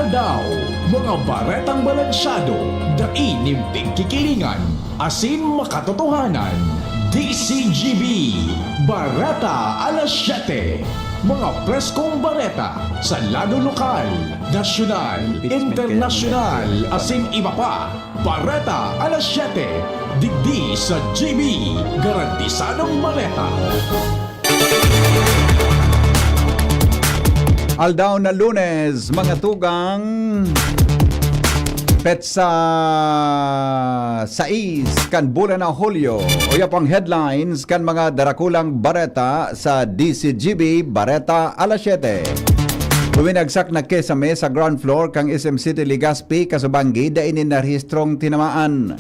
aldaw, mga baretang balansyado, dainimping kikilingan, asin makatotohanan. DCGB, Bareta alas 7. Mga preskong bareta sa lado lokal, nasyonal, internasyonal, asin iba pa. Bareta alas 7. Digdi sa GB, garantisadong bareta. Aldaw na Lunes, mga tugang petsa 6 kan bulan na Hulyo. Uya pang headlines kan mga darakulang bareta sa DCGB Bareta alas 7. Buminagsak na kesame sa ground floor kang SM City Legazpi Kasubanggi dainin na rehistrong tinamaan.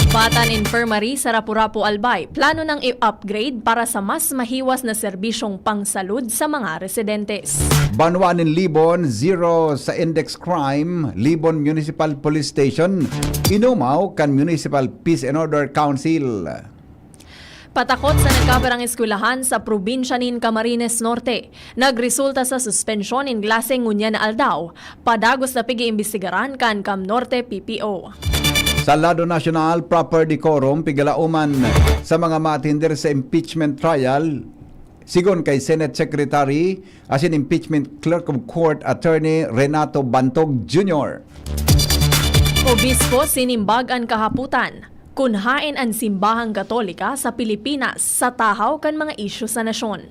Batan Infirmary sa Rapu-Rapu Albay, plano ng i-upgrade para sa mas mahiwas na serbisyong pangsalud sa mga residentes. Banwanin Libon, zero sa index crime, Libon Municipal Police Station, inumaw kan Municipal Peace and Order Council. Patakot sa nagkabarang eskwelahan sa probinsya nin Camarines Norte. Nagresulta sa suspensyon in klaseng ngunya na aldaw. Padagos na pigi-imbestigaran kan Cam Norte PPO. Sa lado national, proper decorum, pigalauman sa mga matinder sa impeachment trial, sigon kay Senate Secretary, asin impeachment clerk of court, Attorney Renato Bantog Jr. Obispo sinimbag ang kahaputan. Kunhain ang simbahang katolika sa Pilipinas sa tahaw kan mga isyu sa nasyon.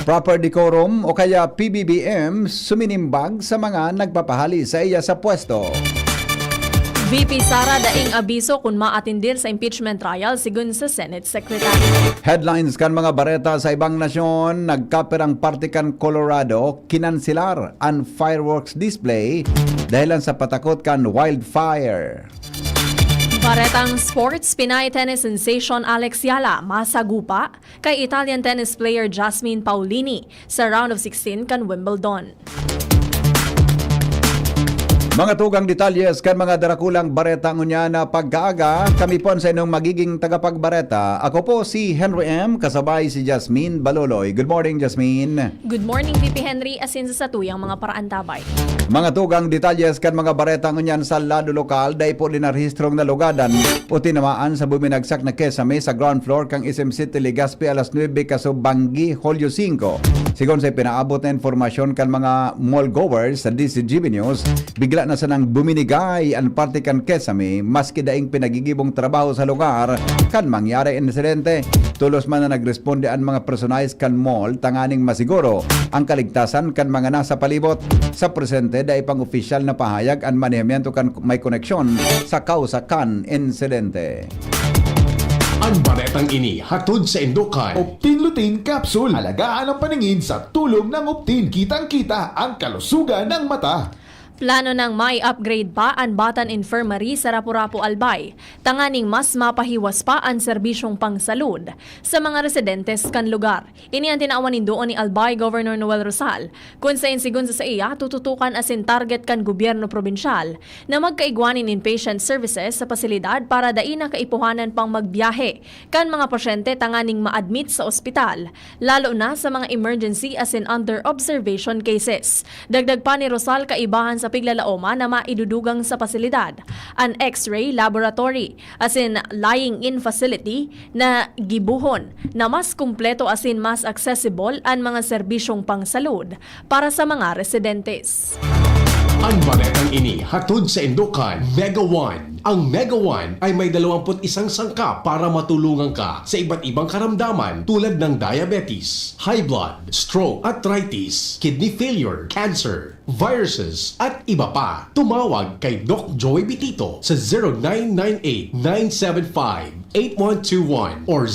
Proper decorum o kaya PBBM suminimbag sa mga nagpapahali sa iya sa pwesto. VP Sara daing abiso kung maatindir sa impeachment trial sigun sa Senate Secretary. Headlines kan mga bareta sa ibang nasyon, nagkaperang partikan Colorado, kinansilar ang fireworks display dahilan sa patakot kan wildfire. Baretang sports, Pinay tennis sensation Alex Yala masagupa kay Italian tennis player Jasmine Paolini sa round of 16 kan Wimbledon. Mga tugang detalyes kan mga darakulang bareta ngunya na pagkaaga, kami po sa inyong magiging tagapagbareta. Ako po si Henry M. kasabay si Jasmine Baloloy. Good morning, Jasmine. Good morning, VP Henry, asin sa satuyang mga paraantabay. Mga tugang detalyes kan mga bareta ngunyan sa lado lokal, dahil po dinarhistrong na lugadan o tinamaan sa buminagsak na kesame sa ground floor kang SM City Legazpi alas 9 Kasubanggi, Hulyo 5. Sigon sa pinaabot na informasyon kan mga mall goers sa DCGB News, bigla na sanang buminigay ang parte kan kesame maski daing pinagigibong trabaho sa lugar kan mangyari insidente. Tulos man na nagresponde ang mga personalis kan mall tanganing masiguro ang kaligtasan kan mga nasa palibot. Sa presente dahil pang opisyal na pahayag ang manehemento kan may koneksyon sa kausa kan insidente. Ang baretang ini hatod sa Indokan. Optin Lutein Capsule. Alagaan ang paningin sa tulong ng Optin. Kitang-kita ang kalusugan ng mata. Plano ng may upgrade pa ang Batan Infirmary sa Rapu-Rapu Albay. Tanganing mas mapahiwas pa ang serbisyong pangsalud sa mga residentes kan lugar. Ini ang tinaawan doon ni Albay Governor Noel Rosal. Kung sa insigun sa iya, tututukan asin target kan gobyerno probinsyal na magkaigwanin inpatient services sa pasilidad para dain na kaipuhanan pang magbiyahe kan mga pasyente tanganing ma-admit sa ospital, lalo na sa mga emergency asin under observation cases. Dagdag pa ni Rosal kaibahan sa piglalaoma na maidudugang sa pasilidad, an X-ray laboratory, asin lying-in facility na gibuhon na mas kumpleto asin mas accessible ang mga serbisyong pangsalud para sa mga residentes. Ang baretang ini hatod sa Indokan Mega One. Ang Mega One ay may 21 sangkap para matulungan ka sa iba't ibang karamdaman tulad ng diabetes, high blood, stroke, arthritis, kidney failure, cancer, viruses, at iba pa. Tumawag kay Doc Joey Bitito sa 0998-975-8121 or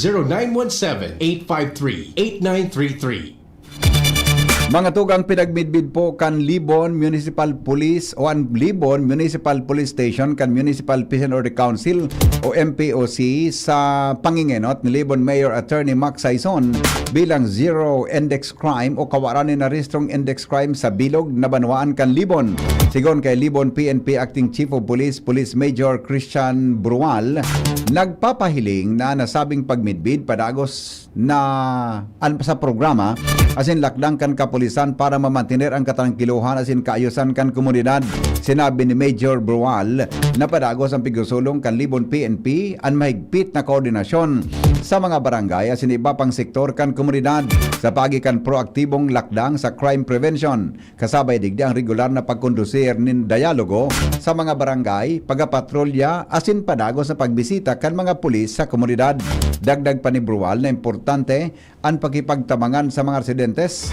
0917-853-8933. Mga tugang pinagmidbid po kan Libon Municipal Police o ang Libon Municipal Police Station kan Municipal Peace and Order Council o MPOC sa pangingenot ni Libon Mayor Attorney Mac Saison bilang zero index crime o kawaran ni na rehistrong index crime sa bilog na banwaan kan Libon. Sigon kay Libon PNP Acting Chief of Police, Police Major Christian Brual, nagpapahiling na nasabing pagmidbid padagos na sa programa asin lakdang kan kapulisan para mamantener ang katrangkiluhan asin kaayusan kan komunidad. Sinabi ni Major Brual na padagos ang pigusulong kan Libon PNP ang mahigpit na koordinasyon sa mga barangay asin iba pang sektor kan komunidad sa pagikan proaktibong lakdang sa crime prevention. Kasabay digdi ang regular na pagkondusir nin dialogo sa mga barangay, pagapatrolya asin padagos na pagbisita kan mga pulis sa komunidad. Dagdag pa ni Brual na importante ang pagkipagtamangan sa mga residentes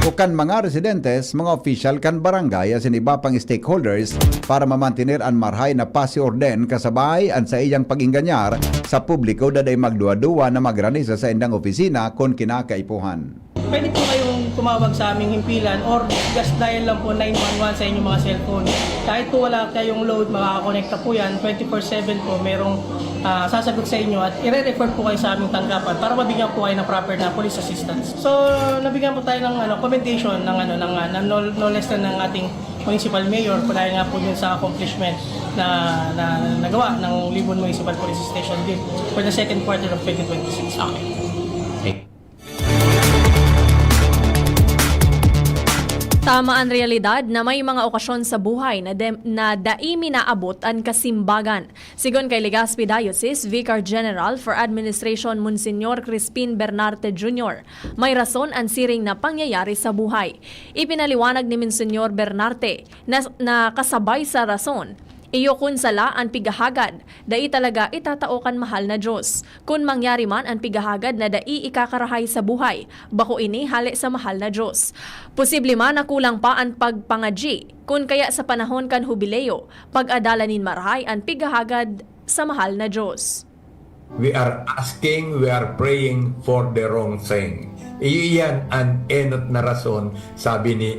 o kan mga residentes, mga official kan barangay asin iba pang stakeholders para mamantener ang marhay na pasi orden kasabay ang sa iyang pag-inganyar sa publiko daday magduwa-duwa na magranisa sa indang opisina kon kinakaipuhan. Pwede po kayong tumawag sa aming himpilan or just dial lang po 911 sa inyong mga cellphone. Kahit po wala kayong load, makakakonekta po yan. 24/7 po merong sasagot sa inyo at i-refer po kayo sa aming tanggapan para mabigyan po kayo ng proper na police assistance. So, nabigyan po tayo ng commendation ng no less than ng ating municipal mayor dahil nga po yun sa accomplishment na nagawa ng Libon Municipal Police Station din for the second quarter of 2026. Okay. Tama ang realidad na may mga okasyon sa buhay na daimi naabot ang kasimbagan. Sigon kay Legazpi Diocese Vicar General for Administration Monsignor Crispin Bernarte Jr., may rason ang siring na pangyayari sa buhay. Ipinaliwanag ni Monsignor Bernarte na kasabay sa rason, iyo kun sala ang pigahagad, dai talaga itataokan mahal na Diyos. Kung mangyari man ang pigahagad na dai ikakarahay sa buhay, bako ini hali sa mahal na Diyos. Posible man na kulang pa ang pagpangadji, kun kaya sa panahon kan hubileo, pag-adalanin marahay ang pigahagad sa mahal na Diyos. We are praying for the wrong thing. Iyan ang enot na rason, sabi ni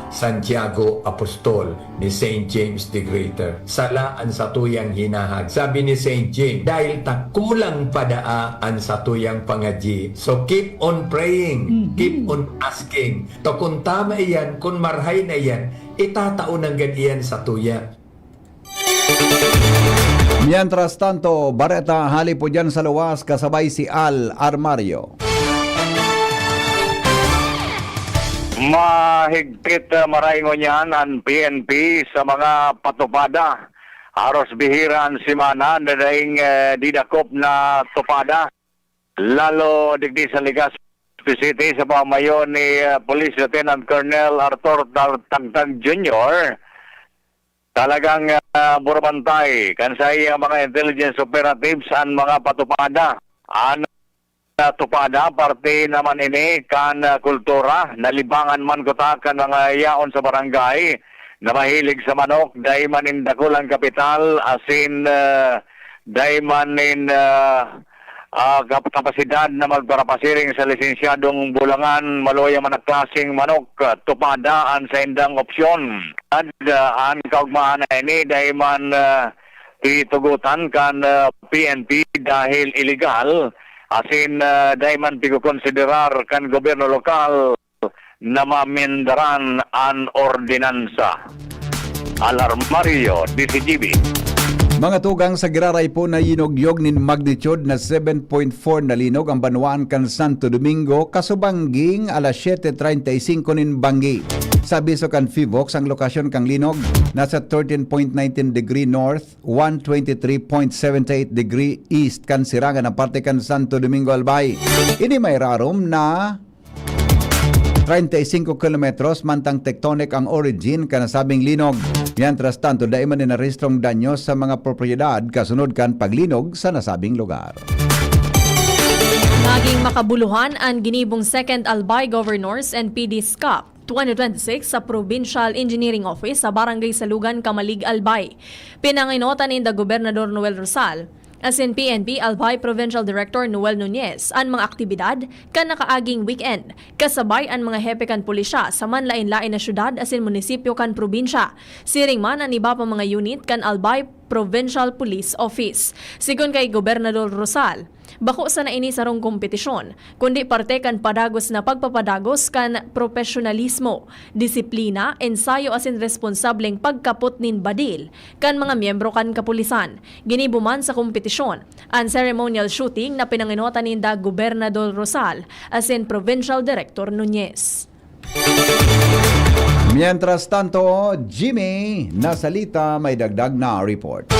Santiago Apostol ni St. James the Greater. Salaan sa tuyang hinahag. Sabi ni St. James, dahil takulang padaan sa tuyang pangadji. So keep on praying, keep on asking. To kung tama iyan, kung marhay na iyan, itataon ang ganyan sa tuya. Mientras tanto, Bareta hali po dyan sa luwas kasabay si Al Armario. Mahigpit maraingon yan ang PNP sa mga patupada. Aros bihiran simana na daing didakop na tupada. Lalo digdi sa Legazpi City sa pamayon ni Police Lieutenant Colonel Arthur Tagtag Jr. Talagang burbantay kansay ang mga intelligence operatives ang mga patupada. Tupada parte naman ini kan kultura nalibangan man kota kan mga yaon sa barangay na mahilig sa manok dahil man in dakulang kapital asin dahil man in kapasidad na magparapasiring sa lisensyadong bulangan maloya man ang klaseng manok tupadaan sa indang opsyon at ang kaugmahan na ini dahil man titugutan kan PNP dahil illegal asin dahil man pigukonsiderar kan gobyerno lokal na mamindaran ang ordinansa. Alarmario, DCGB. Mga tugang sa Giraray po na yinugyog nin magnitude na 7.4 na linog ang Banwaan kan Santo Domingo kasubangging alas 7:35 nin Bangi. Sa abiso kan Fivox ang lokasyon kang linog nasa 13.19 degree north, 123.78 degree east kan sirangan ng parte kan Santo Domingo Albay. Ini may rarom na 35 kilometros mantang tectonic ang origin kanasabing linog. Mientras tanto, dahil man inarestrong danyos sa mga propriedad kasunod kan paglinog sa nasabing lugar. Naging makabuluhan ang ginibong Second Albay Governors and PD's Cup 2026 sa Provincial Engineering Office sa Barangay Salugan, Kamalig, Albay. Pinanginotan ni Gobernador Noel Rosal asin PNP Albay Provincial Director Noel Nunez ang mga aktibidad kan nakaaging weekend kasabay ang mga hepe kan pulisya sa manlain-lain na syudad asin munisipyo kan probinsya. Siring man ang iba pa mga unit kan Albay Provincial Police Office. Sigon kay Gobernador Rosal, Bako sa naini sarong kompetisyon, kundi parte kan padagos na pagpapadagos kan profesionalismo, disiplina, ensayo asin responsableng pagkapot nin badil kan mga miyembro kan kapulisan. Ginibuman sa kompetisyon ang ceremonial shooting na pinanginutan ni Gobernador Rosal asin Provincial Director Nunez. Mientras tanto, Jimmy Nasalita may dagdag na report.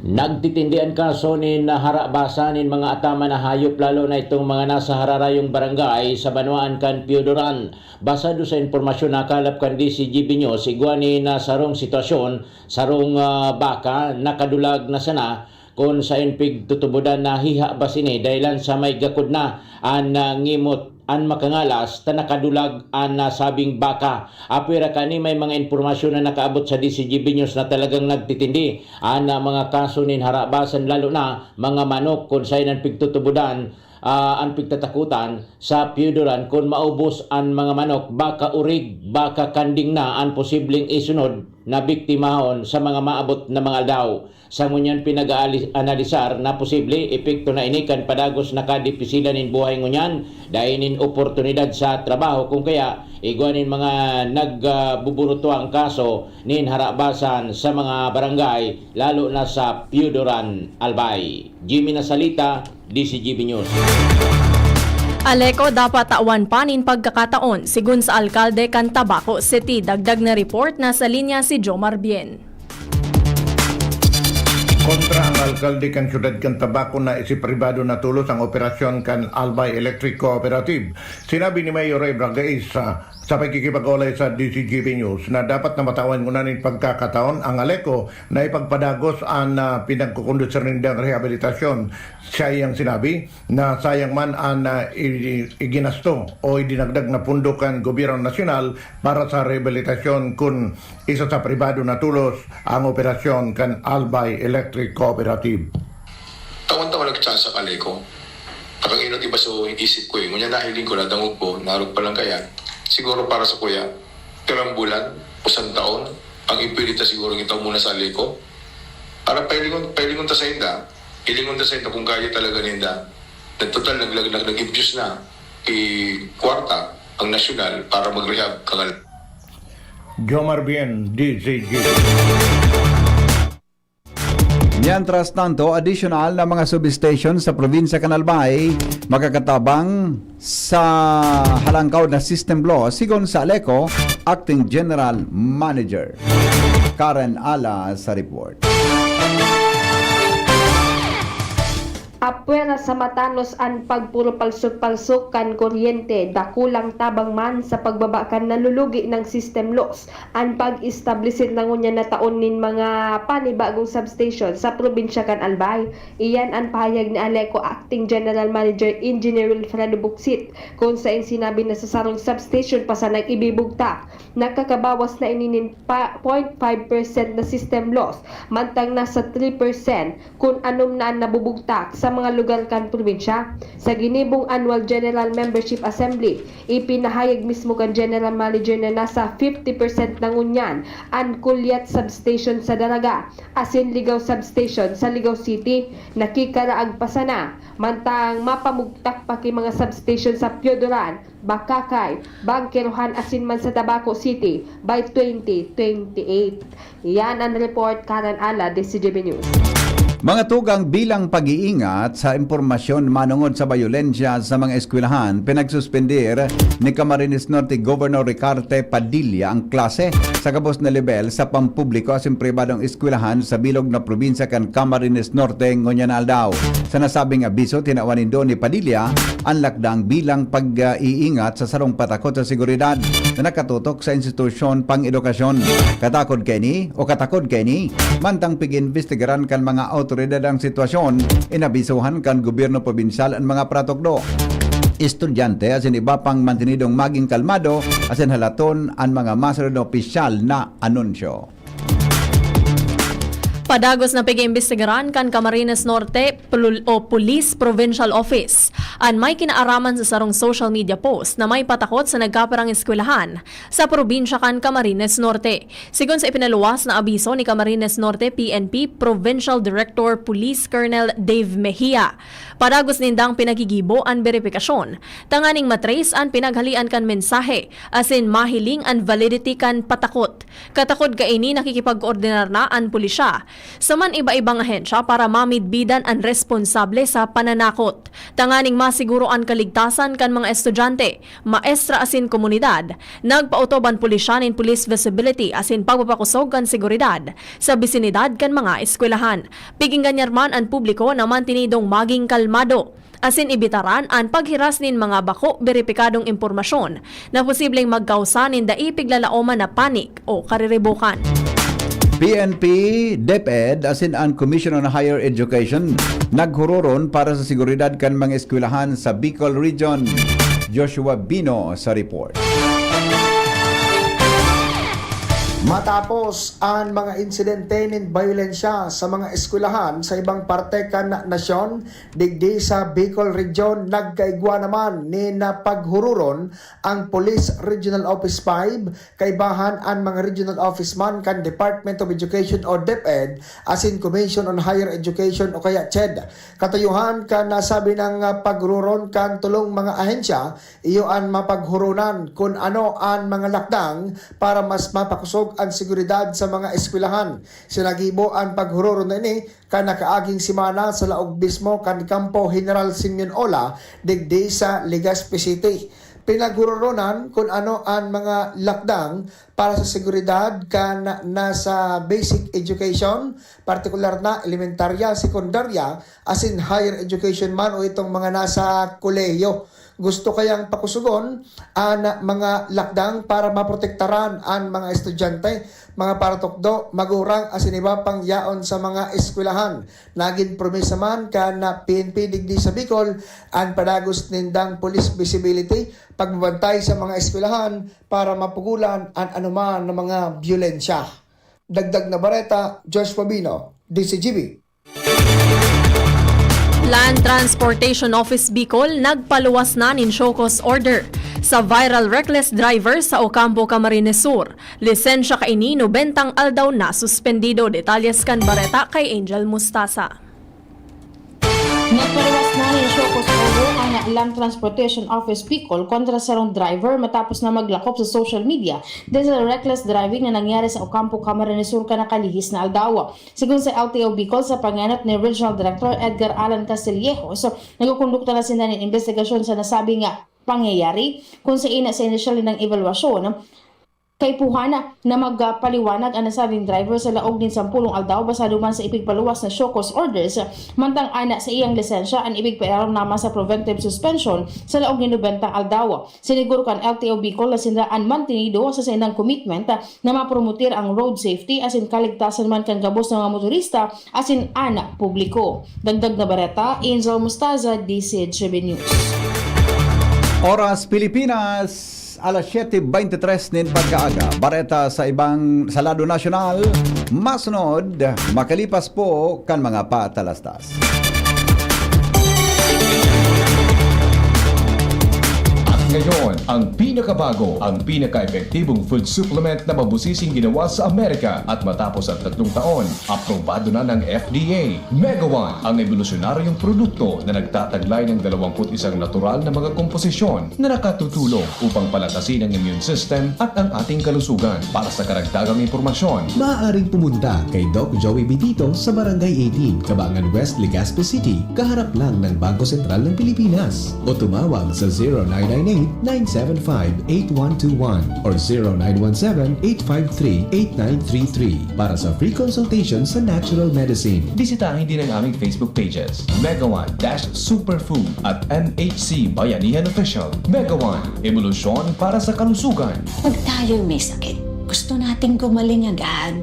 Nagtitindian kaso ni naharabasan ng mga atama na hayop lalo na itong mga nasa hararayong barangay sa Banuan kan Piodoran. Basado sa informasyon na kalap kan DCGB News, igwani na sarong sitwasyon, sarong baka nakadulag na sana kung sa inpig tutubudan na hiha basini dahilan sa may gakod na an ngimot an makangalas ta nakadulag an sabing baka. Apira kani may mga informasyon na nakaabot sa DCGB News na talagang nagtitindi an mga kaso nin harabasan lalo na mga manok kung sa inan pigtutubudan ang pigtatakutan sa Piodoran kung maubos ang mga manok, baka urig, baka kanding na ang posibleng isunod na biktimahon sa mga maabot na mga aldaw. Sa ngunyan pinag-analisar na posible epekto na inikan padagos na kadipisilan in buhay ngunyan dainin oportunidad sa trabaho kung kaya igwanin mga nagbuburuto ang kaso nin harabasan sa mga barangay lalo na sa Piodoran, Albay. Jimmy Nasalita, DCGB News. Aleco dapat tawan panin pagkakataon sigun sa alkalde kan Tabaco City. Dagdag na report na sa linya si Jomar Bien. Kontra ang alkalde kan syudad kan Tabaco na isipribado na tulos ang operasyon kan Albay Electric Cooperative. Sinabi ni Mayor Ray Bragais sa pagkikipag-ulay sa DCGB News na dapat na matawan ngunanin pagkakataon ang Aleco na ipagpadagos ang pinagkukondusyon nindang rehabilitasyon. Siya yung sinabi na sayang man ang iginasto o idinagdag na pundukan gobyerno nasyonal para sa rehabilitasyon kung isa sa pribado na tulos ang operasyon kan Albay Electric Cooperative. Tawan-tawan nagtsa sa Aleco. Nakanginot iba so isip ko Ngunyan nahiling ko na dangog ko, narog pa lang kaya. Siguro para sa kuya, ilang bulan o isang taon, ang impirita siguro kita muna sa Aleco. Para pailingon ta sa inda, ilingon ta sa inda kung kaya talaga ninda. Nagtotal, nag-impuse na kwarta ang nasyonal para mag-rehab kangal. Jomar Bien, DCG. Mientras tanto, additional na mga substation sa probinsya Canalbay magkakatabang sa halangkaw na system law sigon sa Aleco, Acting General Manager Karen Ala sa report. Apwera sa matanos ang pagpuro palsok-palsok kan kuryente, dakulang tabang man sa pagbabakan nalulugi ng system loss ang pag-establish ng unya na taon nin mga panibagong substation sa probinsya kan Albay. Iyan ang pahayag ni Aleco Acting General Manager Engineer Wilfredo Buxit kung saan sinabi na sa sarong substation pa sa nag-ibibugtak nakakabawas na ininin 0.5% na system loss mantang nasa 3% kung anom na ang nabubugtak sa mga lugar kan probinsya. Sa ginibong Annual General Membership Assembly, ipinahayag mismo kan General Manager na nasa 50% ng unyan ang Kulyat Substation sa Daraga, asin Ligaw Substation sa Ligaw City, nakikaraag pa sana, mantang mapamugtak pa kay mga substation sa Piodoran, Bakakay, Bangkerohan asin man sa Tabaco City by 2028. Yan ang report Karen Ala, DCGB News. Mga tugang bilang pag-iingat sa impormasyon manungod sa bayolensya sa mga eskwelahan, pinagsuspendir ni Camarines Norte Governor Ricarte Padilla ang klase sa kabos na level sa pampubliko at pribadong eskwelahan sa bilog na probinsya kan Camarines Norte, ngunyan Aldao. Sa nasabing abiso, tinawanin doon ni Padilla ang lakdang bilang pag-iingat sa sarong patakot sa seguridad na nakatutok sa institusyon pang-edukasyon. Katakod keni mantang pig-investigaran kan mga autoridad ang sitwasyon, inabisuhan kan gobyerno probinsyal ang mga pratokdo. Estudyante asin iba pang mantinidong maging kalmado asin halaton ang mga masunod na opisyal na anunsyo. Padagos na pag-iimbestigaran kan Camarines Norte Police Provincial Office. An may kinaaraman sa sarong social media post na may patakot sa nagkaparang eskwelahan sa probinsya kan Camarines Norte. Sigon sa ipinaluwas na abiso ni Camarines Norte PNP Provincial Director Police Colonel Dave Mejia. Padagos nindang pinagigibo ang verifikasyon. Tanganing matrace ang pinaghalian kan mensahe asin mahiling ang validity kan patakot. Katakot ka ini nakikipag-koordinar na ang pulisya. Saman iba-ibang ahensya para mamidbidan ang responsable sa pananakot. Tanganing masiguro ang kaligtasan kan mga estudyante, maestra asin komunidad. Nagpautoban pulisya nin police visibility asin pagpapakusog kan seguridad sa bisinidad kan mga eskwelahan. Piging ganyarman ang publiko na mantinidong maging kalmado. Asin ibitaran ang paghiras nin mga bako beripikadong impormasyon na posibleng magkausa nin daipig lalaoman na panik o kariribukan. PNP, DepEd, asin ang Commission on Higher Education, naghuroron para sa seguridad kan mga eskwelahan sa Bicol Region. Joshua Bino sa report. Matapos ang mga insidente ng violensya sa mga eskwelahan sa ibang parte kan nasyon, digdi sa Bicol Region, nagkaigwa naman ni napaghururon ang Police Regional Office 5, kaibahan ang mga Regional Office man kan Department of Education o DepEd, asin Commission on Higher Education o kaya CHED. Katayuhan kan nasabi ng paghururon kan tulong mga ahensya, iyo ang mapaghurunan kung ano ang mga lakdang para mas mapakusog ang seguridad sa mga eskwelahan. Sinagibo ang paghuroron na ini kan nakaaging simana sa laog mismo kan Kampo General Simeon Ola digdi sa Legazpi City. Pinaghururonan kung ano ang mga lakdang para sa seguridad kan nasa basic education, partikular na elementarya, sekundarya, asin higher education man o itong mga nasa kolehiyo. Gusto kayang pakusugon ang mga lakdang para maprotektaran ang mga estudyante, mga paratokdo, magurang asin iba pang yaon sa mga eskwelahan. Naging promesa man ka na PNP digdi sa Bicol ang padagos nindang police visibility, pagbabantay sa mga eskwelahan para mapugulan ang anuman ng mga byulensya. Dagdag na bareta, Joshua Bino, DCGB. Land Transportation Office Bicol nagpaluwas na nin show cause order sa viral reckless driver sa Ocampo, Camarines Sur. Lisensya kaini 90 aldaw na suspendido. Detalles kan bareta kay Angel Mustasa. Nagpaluwas na nin show cause order ang Land Transportation Office Bicol kontra sa rong driver matapos na maglakop sa social media dahil sa reckless driving na nangyari sa Ocampo, Camarines Sur kanakalihis na aldawa. Sigun sa LTO Bicol sa panganap ni Regional Director Edgar Alan Castillejo, so nagkukondukta na sila ng investigasyon sa nasabi nga pangyayari kung sa ina sa initial ng evaluasyon kay puhana na magpaliwanag ang nasabing driver sa laog din 10 aldaw basado man sa ipigpaluwas na show cause orders mantang ana sa iyang lisensya ang ipigpairaw naman sa preventive suspension sa laog ni 90 aldaw. Siniguro kan LTO Bicol na sinraan mantinido sa sinang commitment na mapromotir ang road safety asin kaligtasan man kan gabos ng mga motorista asin ana publiko. Dagdag na bareta, Angel Mustaza, DCGB News. Oras Pilipinas, alas 7:23 nin pagkaaga. Bareta sa lado nasyonal, masunod, makalipas po kan mga patalastas. Ngayon, ang pinakabago, ang pinaka-epektibong food supplement na mabusising ginawa sa Amerika at matapos ang 3 taon, aprobado na ng FDA. Mega One, ang evolusyonaryong produkto na nagtataglay ng 21 natural na mga komposisyon na nakatutulong upang palakasin ang immune system at ang ating kalusugan. Para sa karagdagang impormasyon, maaaring pumunta kay Doc Joey Bitito sa Barangay 18, Cabangan West, Legazpi City, kaharap lang ng Bangko Sentral ng Pilipinas, o tumawag sa 0998-975-8121 or 0917-853-8933 para sa free consultation sa natural medicine. Bisitahin din ang aming Facebook pages, Mega One-Superfood at MHC Bayanihan Official. Mega One, evolusyon para sa kalusugan. Pag tayo'y may sakit, gusto nating gumaling agad.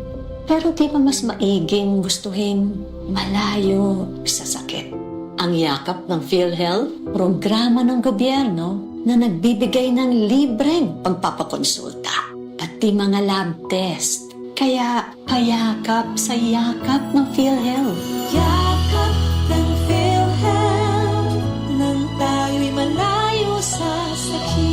Pero di ba mas maiging gustuhin malayo sa sakit? Ang yakap ng PhilHealth, programa ng gobyerno na nagbibigay ng libreng pagpapakonsulta, pati mga lab test. Kaya payakap sa yakap ng PhilHealth. Yakap ng PhilHealth nang tayo'y malayo sa sakit.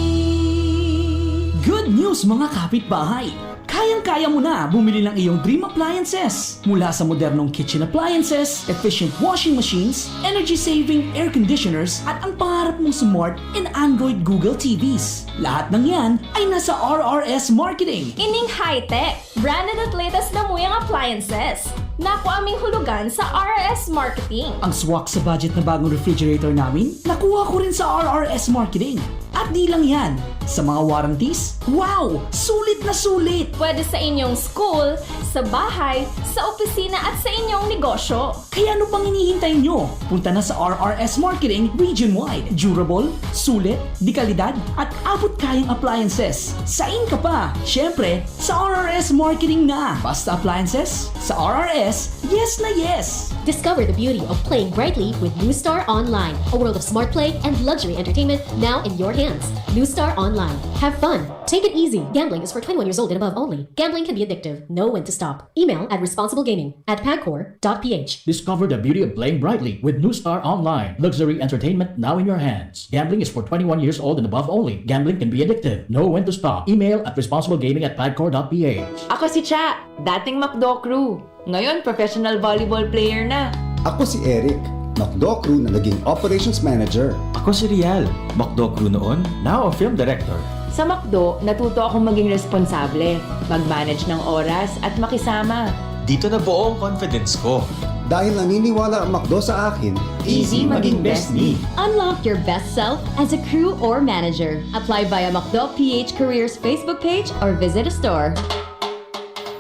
Good news mga kapitbahay! Kayang-kaya mo na bumili ng iyong dream appliances. Mula sa modernong kitchen appliances, efficient washing machines, energy-saving air conditioners, at ang pangarap mong smart and Android Google TVs. Lahat ng yan ay nasa RRS Marketing. Ining high-tech, branded at latest na muyang appliances. Naku aming hulugan sa RRS Marketing. Ang swak sa budget na bagong refrigerator namin, nakuha ko rin sa RRS Marketing. At di lang yan, sa mga warranties, wow! Sulit na sulit! Pwede sa inyong school, sa bahay, sa opisina at sa inyong negosyo. Kaya ano pang hinihintay nyo? Punta na sa RRS Marketing region-wide. Durable, sulit, di kalidad, at abot kayang appliances. Sain ka pa! Siyempre, sa RRS Marketing na! Basta appliances, sa RRS, yes na yes! Discover the beauty of playing brightly with New Star Online, a world of smart play and luxury entertainment now in your hands. New Star Online. Have fun. Take it easy. Gambling is for 21 years old and above only. Gambling can be addictive. Know when to stop. Email at responsiblegaming@pagcor.ph. Discover the beauty of playing brightly with New Star Online. Luxury entertainment now in your hands. Gambling is for 21 years old and above only. Gambling can be addictive. Know when to stop. Email at responsiblegaming@pagcor.ph. Ako si Cha, dating McDo crew. Ngayon, professional volleyball player na. Ako si Eric, McDo crew na naging operations manager. Ako si Rial, McDo crew noon, now a film director. Sa McDo, natuto akong maging responsable, mag-manage ng oras at makisama. Dito na buo ang confidence ko. Dahil naniniwala ang McDo sa akin, Easy maging best me. Unlock your best self as a crew or manager. Apply via McDo PH Careers Facebook page or visit a store.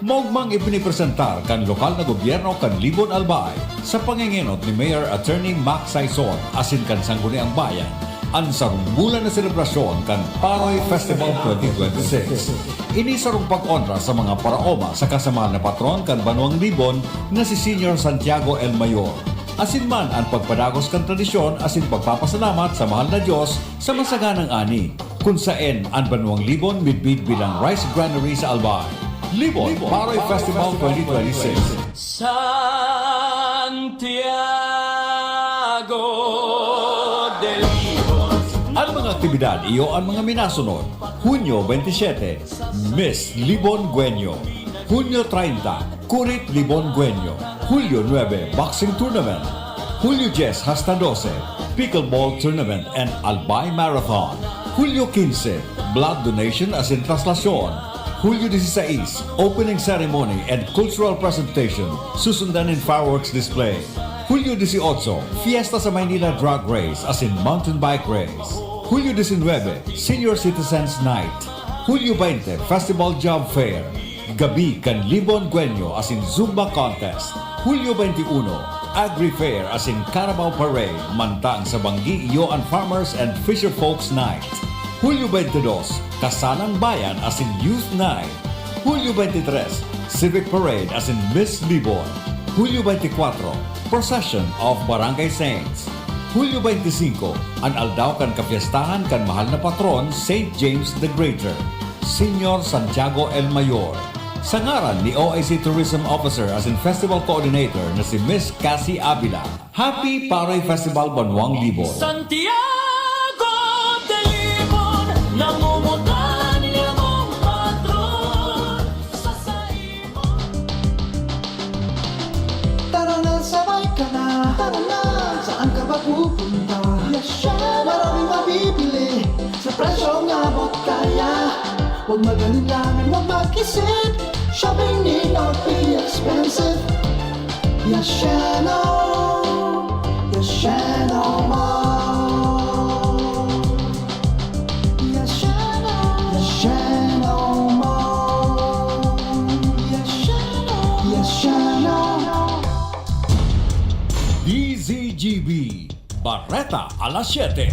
Mogmang ipinipresentar kan lokal na gobyerno kan Libon Albay sa panginginot ni Mayor Attorney Mac Saison asin kan Sangguniang Bayan ang sarunggulan na selebrasyon kan Paroy Festival 2026. Ini sarong pag-onra sa mga paraoma sa kasamahan na patron kan Banuang Libon na si Senior Santiago El Mayor. Asin man ang pagpadagos kan tradisyon asin pagpapasalamat sa mahal na Diyos sa masaganang ani kung saan ang Banuang Libon midbid bilang rice granary sa Albay. Libon Paroy Festival 2026. Santiago del Libon. Ang mga aktibidad iyo ang mga minasunod. Hunyo 27, Miss Libon Guenyo. Hunyo 30, Kurit Libon Guenyo. Hulyo 9, Boxing Tournament. Hulyo 10 hasta 12, Pickleball Tournament and Albay Marathon. Hulyo 15, Blood Donation as in Traslasyon. Hulyo 16, Opening Ceremony and Cultural Presentation, susundan in fireworks display. Hulyo 18, Fiesta sa Maynila Drag Race as in Mountain Bike Race. Hulyo 19, Senior Citizens Night. Hulyo 20, Festival Job Fair. Gabi kan Libon Guenyo as in Zumba Contest. Hulyo 21, Agri Fair as in Carabao Parade, mantang sa Banggi Iyo and Farmers and Fisher Folks Night. Hulyo 22, Kasanang Bayan as in Youth Night. Hulyo 23, Civic Parade as in Miss Libon. Hulyo 24, Procession of Barangay Saints. Hulyo 25, ang aldaw kan kapiestahan kan mahal na patron St. James the Greater, Senior Santiago El Mayor. Sa ngaran ni OIC Tourism Officer as in Festival Coordinator na si Miss Cassie Avila. Happy Paroy Festival Banuang Libon. Santiago del Libon, namumutan niya mong patron sa saimon. Tara na, sabay ka na. Tara na, saan ka ba pupunta? Maraming mabibili sa presyong abot kaya. Huwag magalinlangan, huwag mag-isip. Shopping need not be expensive. Yashano Mall. Yashano Mall. Yashano. DZGB Barreta alas 7.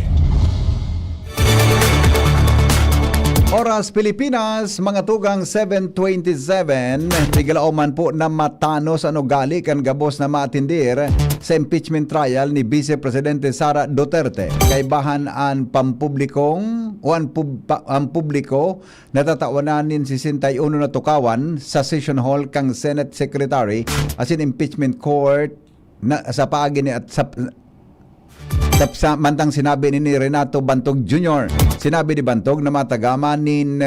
Oras Pilipinas, mga tugang 7:27, tigalaoman po na matano sa nugali kan gabos na maatindir sa impeachment trial ni Vice Presidente Sara Duterte. Kaibahan ang pampublikong o ang publiko natatawanan si 61 na tukawan sa session hall kang Senate Secretary asin impeachment court na sa paagi ni at sa mantang sinabi ni Renato Bantog Jr. Sinabi ni Bantog na matagama nin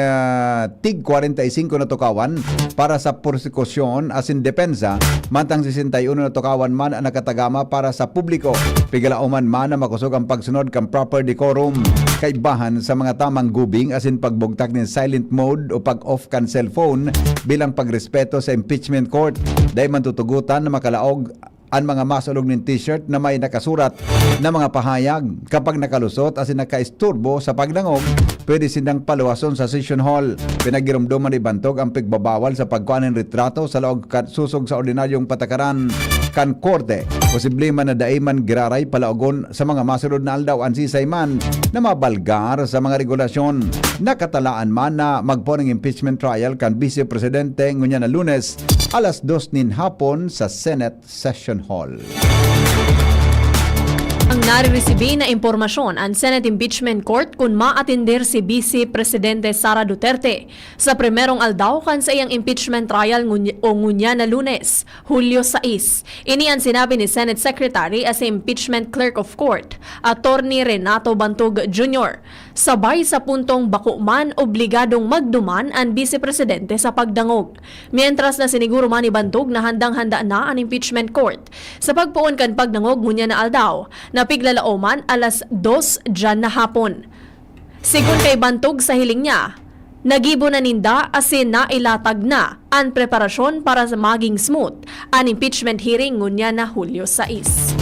tig 45 na tukawan para sa prosekusyon asin depensa, mantang 61 na tukawan man ang nakatagama para sa publiko. Pigalauman man na makusog ang pagsunod kang proper decorum, kaibahan sa mga tamang gubing asin pagbugtak ng silent mode o pag-off kan cellphone bilang pagrespeto sa impeachment court. Dahil man tutugutan na makalaog ang mga masulog ng t-shirt na may nakasurat na mga pahayag. Kapag nakalusot asin nakaisturbo sa pagdangog, pwede silang paluwason sa session hall. Pinagirumduman ni Bantog ang pigbabawal sa pagkuha ng retrato sa loob susog sa ordinaryong patakaran kan korte. Posible man na daiman giraray palaogon sa mga masulod na aldaw ang sisay man na mabalgar sa mga regulasyon. Nakatalaan man na magpo ng impeachment trial kan Vice Presidente ngunya na Lunes alas 2 nin hapon sa Senate Session Hall. Ang nariresibi na impormasyon ang Senate Impeachment Court kung maatindir si Vice Presidente Sara Duterte sa primerong aldaw kan sa iyang impeachment trial ngunya na Lunes, Hulyo 6. Ini ang sinabi ni Senate Secretary as Impeachment Clerk of Court, Attorney Renato Bantog Jr. Sabay sa puntong bako man obligadong magduman ang Vice Presidente sa pagdangog. Mientras na siniguro man ni Bantog na handang-handa na ang impeachment court sa pagpuon kan pagdangog ngunya na aldaw na piglalaoman alas 2 dyan na hapon. Sigun kay Bantog sa hiling niya, nagibo na ninda asin na ilatag na ang preparasyon para sa maging smooth ang impeachment hearing ngunya na Hulyo 6.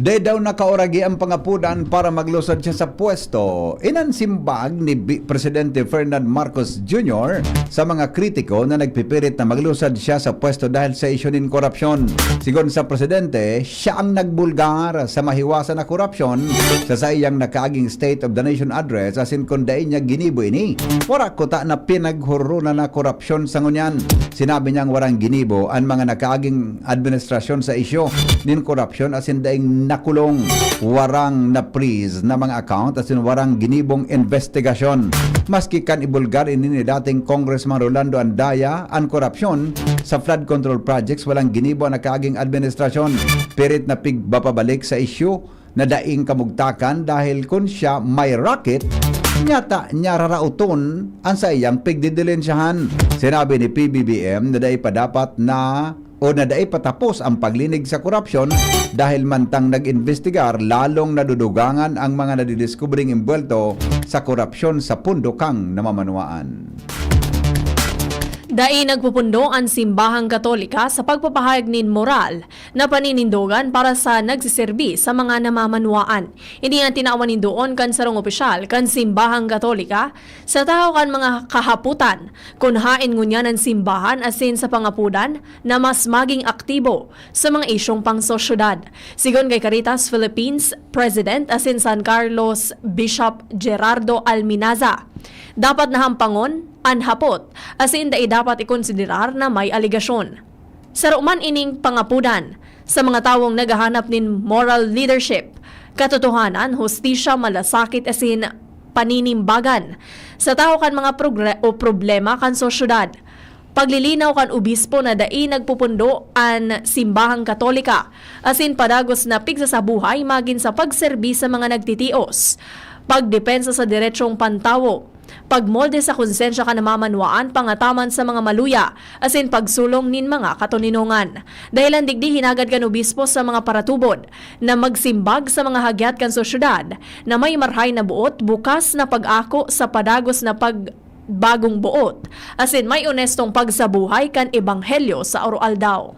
De daw nakaoragi ang pangapudan para maglusad siya sa pwesto. Inansimbag ni Presidente Ferdinand Marcos Jr. sa mga kritiko na nagpipirit na maglusad siya sa pwesto dahil sa isyu ng korupsyon. Sigon sa Presidente, siya ang nagbulgar sa mahiwasan na korupsyon sa sayang nakaaging State of the Nation Address asin kundain niya ginibo ini. Wara kuta na pinaghurunan na korupsyon sa ngunyan. Sinabi niyang warang ginibo ang mga nakaaging administrasyon sa isyu ng korupsyon asin daing nakulong, warang na-freeze na mga account at warang ginibong investigasyon. Maski kan ibulgar ini ni dating Congressman Rolando Andaya ang korupsyon sa flood control projects, walang ginibo na kaaging administrasyon. Pirit na pigbapabalik sa issue na daing kamugtakan dahil kung siya may racket, nyata niya rarauton ang sa iyang pigdidilensyahan. Sinabi ni PBBM na dahi pa dapat na o na dahi patapos ang paglinig sa korupsyon dahil mantang nag-investigar lalong nadudugangan ang mga nadidiskubring imbwelto sa korupsyon sa pundokang namamanuaan. Dai nagpupundo ang simbahang Katolika sa pagpapahayag nin moral na paninindogan para sa nagsiserbi sa mga namamanuaan. Hindi nga tinawan doon kan sarong opisyal kan simbahang Katolika sa tao kan mga kahaputan kung hain ngunya ng simbahan asin sa pangapudan na mas maging aktibo sa mga isyong pangsosyudad. Sigon kay Caritas Philippines President asin San Carlos Bishop Gerardo Alminaza, dapat nahampangon anhapot asin dai dapat ikonsiderar na may aligasyon. Saruman ining pangapudan sa mga tawong nagahanap nin moral leadership, katotohanan, hustisya, malasakit asin paninimbagan sa tao kan mga problema kan sosyudad. Paglilinaw kan obispo na dai nagpupundo an simbahang Katolika asin padagos na pigsasabuhay magin sa pagserbi sa mga nagtitios, pagdepensa sa diretsong pantawo, pagmolde sa konsensya ka namamanuaan pangataman sa mga maluya, asin pagsulong nin mga katuninongan. Dahilan digdi hinagad kan obispo sa mga paratubod na magsimbag sa mga hagyat kan sosyudad na may marhay na buot, bukas na pag-ako sa padagos na pagbagong buot, asin may onestong pagsabuhay kan ebanghelyo sa oro-aldaw.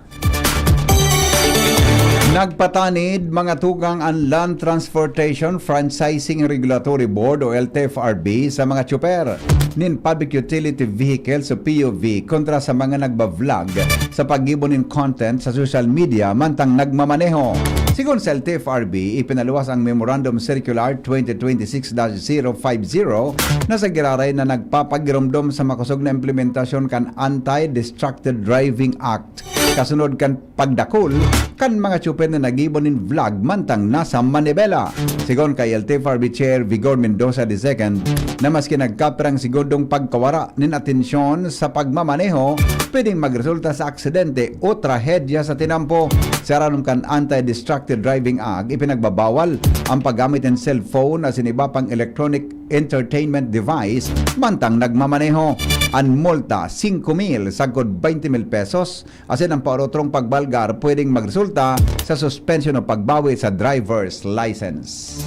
Nagpatanid mga tugang ang Land Transportation Franchising Regulatory Board o LTFRB sa mga tsuper nin Public Utility Vehicles o PUV kontra sa mga nagba-vlog sa pag-gibo nin content sa social media mantang nagmamaneho. Sigon sa LTFRB, ipinaluwas ang Memorandum Circular 2026-050 na sa giraray na nagpapagiromdom sa makusog na implementasyon kan Anti-Distracted Driving Act. Kasunod kan pagdakol kan mga tsuper na nagibon in vlog mantang nasa Manibela. Sigon kay LTFRB Chair Vigor Mendoza II na maski nagkaperang sigurdong pagkawara nin atensyon sa pagmamaneho, pwedeng magresulta sa aksidente o trahedya sa tinampo. Sa ranong kan Anti-Distracted Driving Act, ipinagbabawal ang paggamit ng cellphone as iba pang electronic entertainment device mantang nagmamaneho. Ang multa 5,000 sagod 20,000 pesos. Asin ang paurotrong pagbalgar pwedeng magresulta sa suspension o pagbawi sa driver's license.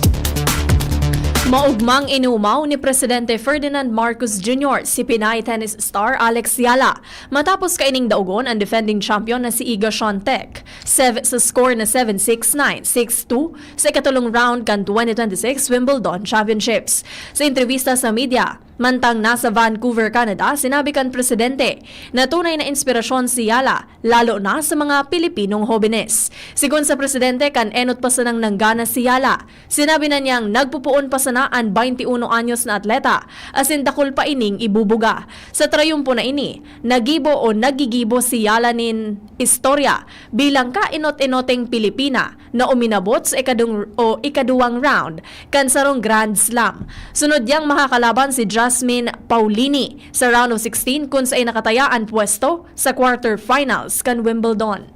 Maugmang inumaw ni Presidente Ferdinand Marcos Jr. si Pinay tennis star Alex Yala matapos kaining daugon ang defending champion na si Iga Swiatek sa score na 7-6, 9-6-2 sa ikatulong round kan 2026 Wimbledon Championships. Sa entrevista sa media, mantang nasa Vancouver, Canada, sinabi kan Presidente na tunay na inspirasyon si Yala lalo na sa mga Pilipinong hobenes. Sigon sa Presidente, kan enot pa sa nang nanggana si Yala. Sinabi na niyang nagpupuon pa sa ang 21 anyos na atleta asin dakol pa ining ibubuga. Sa trayumpo na ini, nagibo o nagigibo si Yala nin istorya bilang kainot-inoteng Pilipina na uminabot sa ikaduwang round kan sarong Grand Slam. Sunod yang makakalaban si Jasmine Paulini sa round of 16 kung saan nakataya ang pwesto sa quarterfinals kan Wimbledon.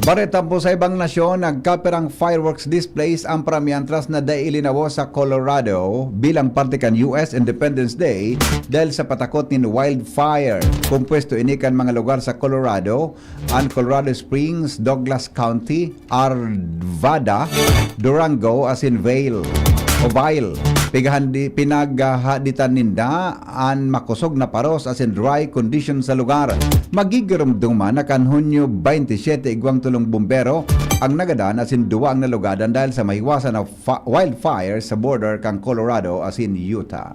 Bareta po sa ibang nasyon, nagkaperang fireworks displays ang paramiantras na dailinawo sa Colorado bilang parte kan US Independence Day dahil sa patakot ni wildfire. Kumpwesto inikan mga lugar sa Colorado, ang Colorado Springs, Douglas County, Arvada, Durango, asin Vail. Pinaghaditan ninda ang makusog na paros as in dry condition sa lugar. Magigirumduman na kan Hunyo 27 igwang tulong bumbero ang nagadan as in duwa ang nalugadan dahil sa mahiwasan na wildfire sa border kang Colorado as in Utah.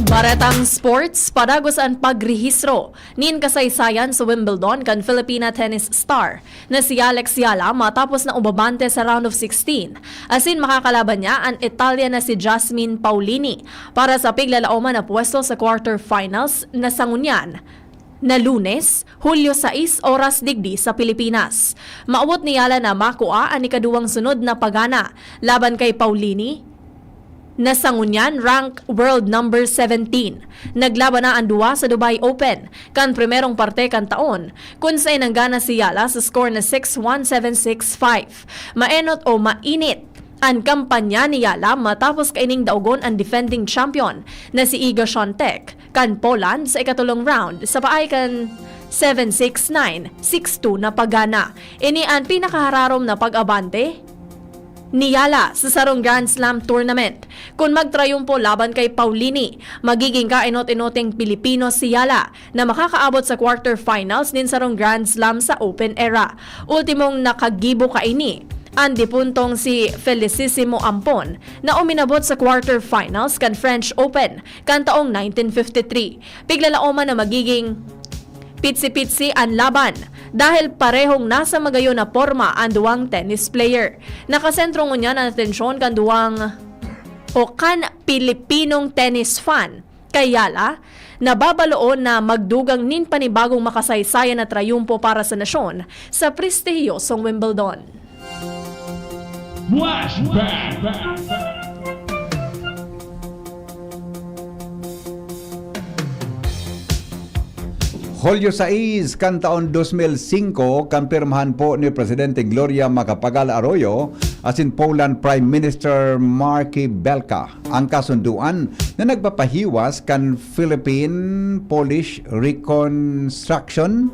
Baretang sports, padagos ang pagrehistro nin kasaysayan sa Wimbledon kan Filipina tennis star na si Alex Yala matapos na umabante sa round of 16. Asin makakalaban niya ang Italia na si Jasmine Paulini para sa piglalauman na pwesto sa quarterfinals na sangunyan na Lunes, Hulyo 6 oras digdi sa Pilipinas. Maabot ni Yala na makuha ang ikaduwang sunod na pagana laban kay Paulini na sangunyan rank world number 17. Naglaban na ang duwa sa Dubai Open kan primerong parte kan taon kung saan nanggana si Yala sa score na 6-1, 7-6, 5. Maenot o mainit ang kampanya ni Yala matapos kaining daugon ang defending champion na si Iga Swiatek kan Poland sa ikatulong round sa paay kan 7-6, 9, 6-2 na pagana. Ini ang pinakahararom na pag-abante ni Yala sa sarong Grand Slam tournament. Kung magtrayumpo laban kay Paulini, magiging kainot-inoteng Pilipino si Yala na makakaabot sa quarterfinals din sarong Grand Slam sa Open era. Ultimong nakagibo kaini ang dipuntong si Felicissimo Ampon na uminabot sa quarterfinals kan French Open kan taong 1953. Piglalaoman na magiging pitsi-pitsi ang laban dahil parehong nasa magayon na porma ang duwang tennis player. Nakasentro niya ng atensyon kan duwang o kan Pilipinong tennis fan kay Yala, nababaloon na magdugang nin panibagong makasaysayan na trayumpo para sa nasyon sa prestihiyosong Wimbledon. Hulyo 6 kan taon 2005, kampirmahan po ni Presidente Gloria Macapagal Arroyo asin Poland Prime Minister Marki Belka ang kasunduan na nagpapahiwas kan Philippine-Polish Reconstruction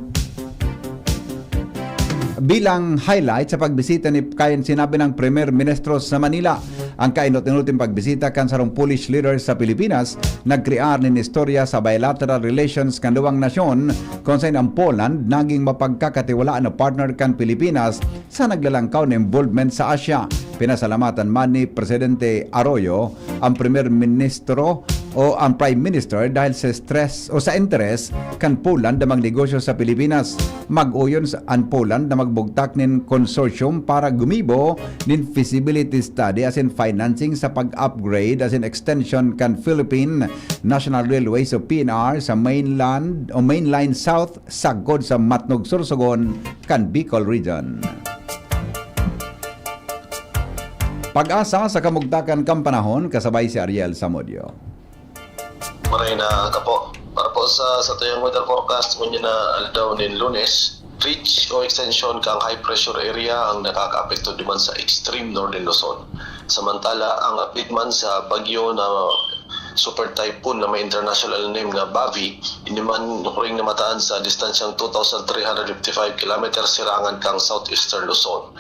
bilang highlight sa pagbisita ni kayan sinabi ng Premier Ministro sa Manila. Ang kainot-inuting pagbisita kan sarong Polish leaders sa Pilipinas nagkrear nin istorya sa bilateral relations kan duwang nasyon kung saan ang Poland naging mapagkakatiwalaan na partner kan Pilipinas sa naglalangkaw na involvement sa Asia. Pinasalamatan man ni Presidente Arroyo ang Premier Ministro o ang Prime Minister dahil sa stress o sa interes kan Poland na magnegosyo sa Pilipinas. Mag-uyon sa an Poland na magbugtak nin consortium para gumibo nin feasibility study as in financing sa pag-upgrade as in extension kan Philippine National Railways o PNR sa mainland o mainline south sagod sa Matnog Sorsogon kan Bicol Region. Pag-asa sa kamugtakan kang panahon kasabay si Ariel Samudio. Maray na kapo. Para po sa tuyong weather forecast mo na aldaw nin Lunes, ridge o extension kang high pressure area ang nakaka-apekto diman sa extreme northern Luzon. Samantala, ang update man sa bagyo na super typhoon na may international name na Bavi, iniman ring namataan sa distansyang 2,355 km sirangan kang southeastern Luzon.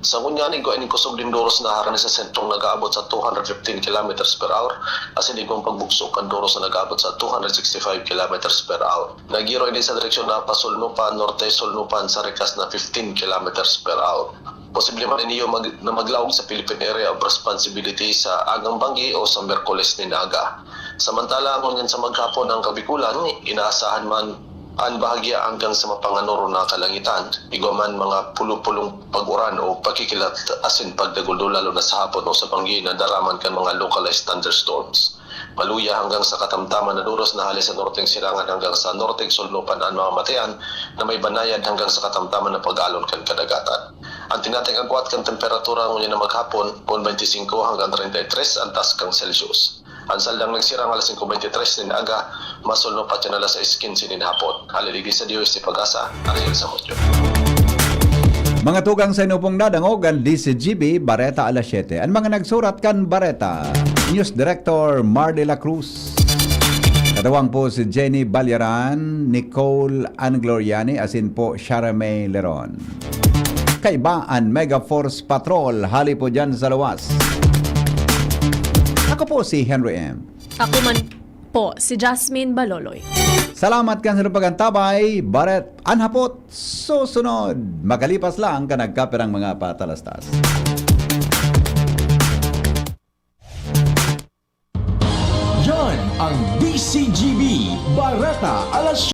Sa ngunyanig ko, kusog din Doros na haran sa sentrong nag-aabot sa 215 km per hour as hindi kong pagbuksok kan Doros na nag-aabot sa 265 km per hour. Nagiro din sa direksyon na Pasulnupan, Norte-Sulnupan sa rekas na 15 km per hour. Posible man niyo na maglawag sa Philippine Area of Responsibility sa agang banggi o sa Merkules ni Naga. Samantala, ngunyan sa maghapon ng Kabikulan, inaasahan man ang bahagya hanggang sa mapanganoro na kalangitan, iguman mga pulong-pulong pag-uran o pagkikilat asin pagdaguldo lalo na sa hapon o sa banggi na daraman kan mga localized thunderstorms. Maluya hanggang sa katamtaman na duros na halis sa norteng silangan hanggang sa norteng sulnupan ang mga matean na may banayad hanggang sa katamtaman na pag-alon kan kadagatan. Ang tinating agwat kan temperatura ngunyan na maghapon, 25 hanggang 33 ang taas kang Celsius. Ang saldang nagsirang alas 5:23 nin aga, masulno pa dyan alas 6:15 nin hapon. Haliligi sa Diyos si Pag-asa, Ariel Samudio. Mga tugang sa inupong nadangog ang DCGB Bareta alas 7. Ang mga nagsurat kan Bareta, News Director Mar de la Cruz. Katawang po si Jenny Balyaran, Nicole Angloriani, asin po Sharamay Leron. Kaibaan Mega Force Patrol, hali po dyan sa lawas. Ako po si Henry M. Ako man po si Jasmine Baloloy. Salamat kan sa pagantabay, Baret anhapot susunod. Makalipas lang ka nagkaperang mga patalastas. Yan ang DCGB Bareta alas